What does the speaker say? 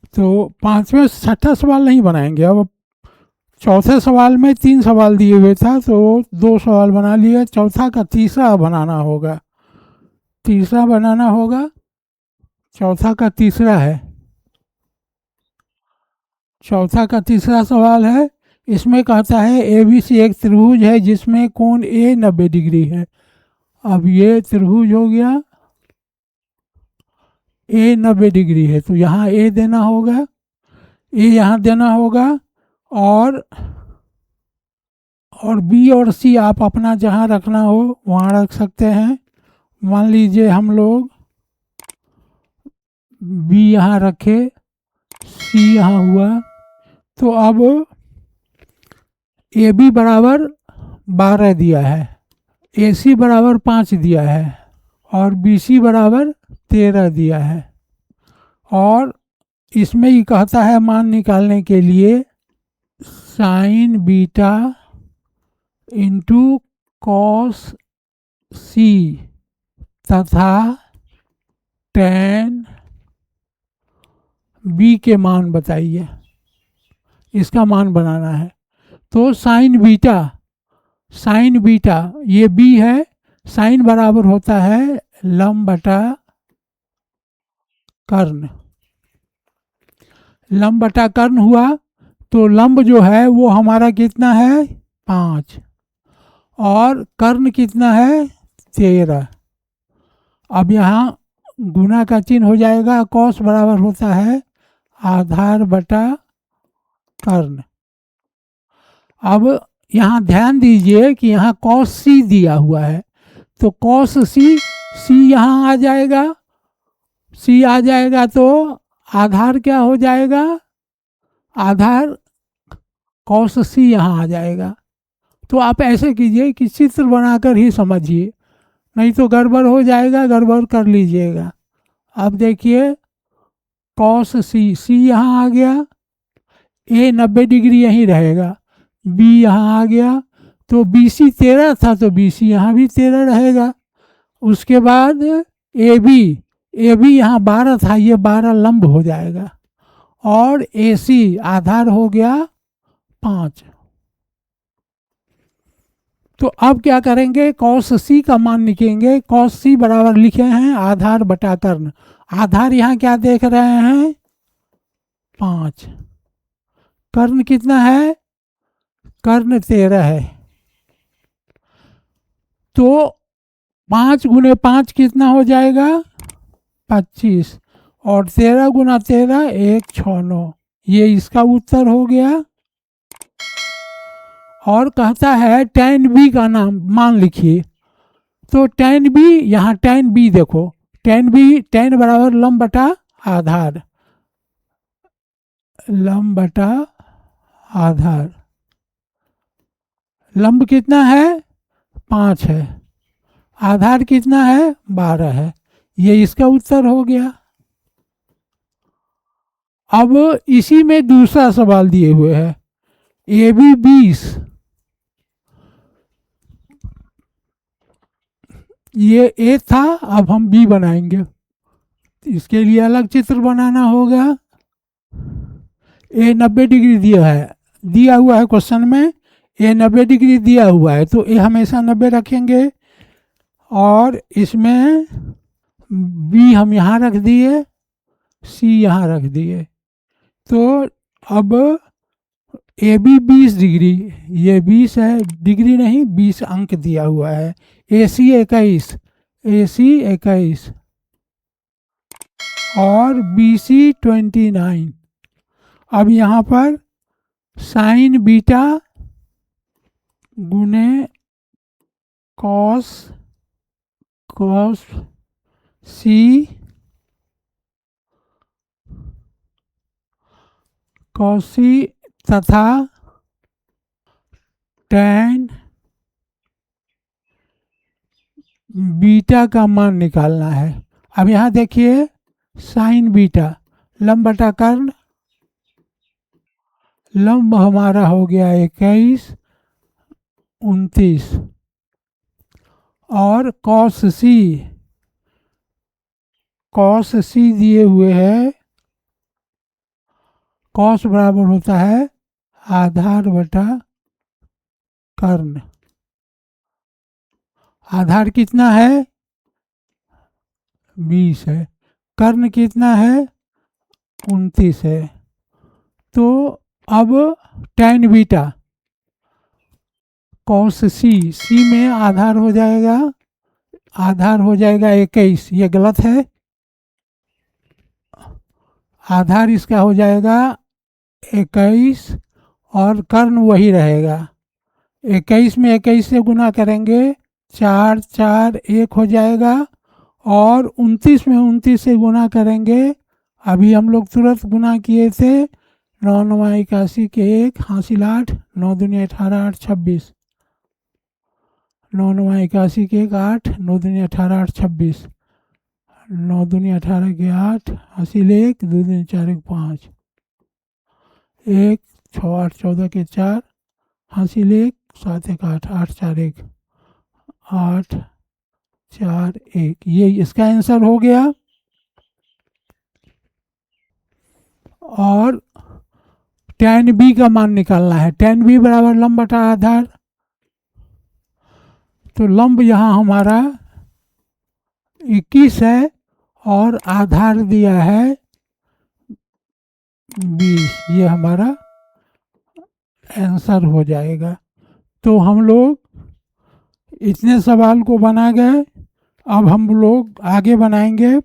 तो पांचवें छठा सवाल नहीं बनाएंगे। अब चौथे सवाल में 3 सवाल दिए हुए था, तो 2 सवाल बना लिए, चौथा का तीसरा बनाना होगा। तीसरा बनाना होगा, चौथा का तीसरा है। चौथा का तीसरा सवाल है, इसमें कहता है ए बी सी एक त्रिभुज है जिसमें कोण ए 90 डिग्री है। अब ये त्रिभुज हो गया, ए 90 डिग्री है, तो यहाँ ए देना होगा, ए यहाँ देना होगा, और बी और सी आप अपना जहाँ रखना हो वहाँ रख सकते हैं। मान लीजिए हम लोग बी यहाँ रखे, सी यहाँ हुआ, तो अब ए बी बराबर 12 दिया है, ए सी बराबर 5 दिया है, और बी सी बराबर 13 दिया है। और इसमें ही कहता है मान निकालने के लिए साइन बीटा इंटू कॉस सी तथा टेन बी के मान बताइए, इसका मान बनाना है। तो साइन बीटा ये बी है, साइन बराबर होता है लंब बटा कर्ण, लंब बटा कर्ण हुआ, तो लंब जो है वो हमारा कितना है 5, और कर्ण कितना है 13। अब यहाँ गुना का चिन्ह हो जाएगा, कॉस बराबर होता है आधार बटा कर्ण। अब यहाँ ध्यान दीजिए कि यहाँ कॉस सी दिया हुआ है, तो कॉस सी, सी यहाँ आ जाएगा, सी आ जाएगा तो आधार क्या हो जाएगा, आधार कॉस सी यहाँ आ जाएगा। तो आप ऐसे कीजिए कि चित्र बनाकर ही समझिए, नहीं तो गड़बड़ हो जाएगा, गड़बड़ कर लीजिएगा। अब देखिए कॉस सी, सी यहाँ आ गया, ए 90 डिग्री यहीं रहेगा, बी यहाँ आ गया, तो बी सी 13 था तो बी सी यहाँ भी 13 रहेगा। उसके बाद ए बी यहाँ 12 था, ये 12 लंब हो जाएगा, और ए सी आधार हो गया 5। तो अब क्या करेंगे, कॉस सी का मान लिखेंगे, कॉस सी बराबर लिखे हैं आधार बटा कर्ण। आधार यहाँ क्या देख रहे हैं 5, कर्ण कितना है, कर्ण 13 है, तो 5 गुने 5 कितना हो जाएगा 25, और 13 गुना 13 169, ये इसका उत्तर हो गया। और कहता है tan बी का नाम मान लिखिए, तो tan बी, यहाँ tan बी देखो, tan बराबर लंब बटा आधार, लंब बटा आधार, लंब कितना है 5 है, आधार कितना है 12 है, ये इसका उत्तर हो गया। अब इसी में दूसरा सवाल दिए हुए है, ए बी 20, ये ए था, अब हम बी बनाएंगे, इसके लिए अलग चित्र बनाना होगा। ए 90 डिग्री दिया हुआ है क्वेश्चन में, ए 90 डिग्री दिया हुआ है, तो ए हमेशा 90 रखेंगे, और इसमें बी हम यहाँ रख दिए, सी यहाँ रख दिए, तो अब ए बी 20 डिग्री, ये 20 है, डिग्री नहीं 20 अंक दिया हुआ है, ए सी 21, ए सी 21, और बी सी 29। अब यहाँ पर साइन बीटा गुने कॉस सी तथा tan बीटा का मान निकालना है। अब यहाँ देखिए साइन बीटा लंब बटा कर्ण, लंब हमारा हो गया 21 29, और कॉस सी दिए हुए है कॉस बराबर होता है आधार बटा कर्ण। आधार कितना है 20 है, कर्ण कितना है 29 है। तो अब tan बीटा कॉस सी में आधार हो जाएगा 21, ये गलत है। आधार इसका हो जाएगा 21 और कर्ण वही रहेगा। 21 में 21 से गुना करेंगे 4 4 1 हो जाएगा, और 29 में 29 से गुना करेंगे, अभी हम लोग तुरंत गुना किए थे, 9 9 81 के 1 हासिल 8, 9 दूनी 18 8 26, 9 9 81 के 1 8, 9 दूनी 18 8 26, 9 दूनी 18 के 8 हासिल 1, 2 दूनी 4 1 5, 1 6 8 14 के 4 हासिल 1, 7 1 8 8 4 1 8 4 1, ये इसका आंसर हो गया। और tan b का मान निकालना है। tan b बराबर लंब बटा आधार। तो लंब यहाँ हमारा 21 है और आधार दिया है 20, ये हमारा आंसर हो जाएगा। तो हम लोग इतने सवाल को बना गए। अब हम लोग आगे बनाएंगे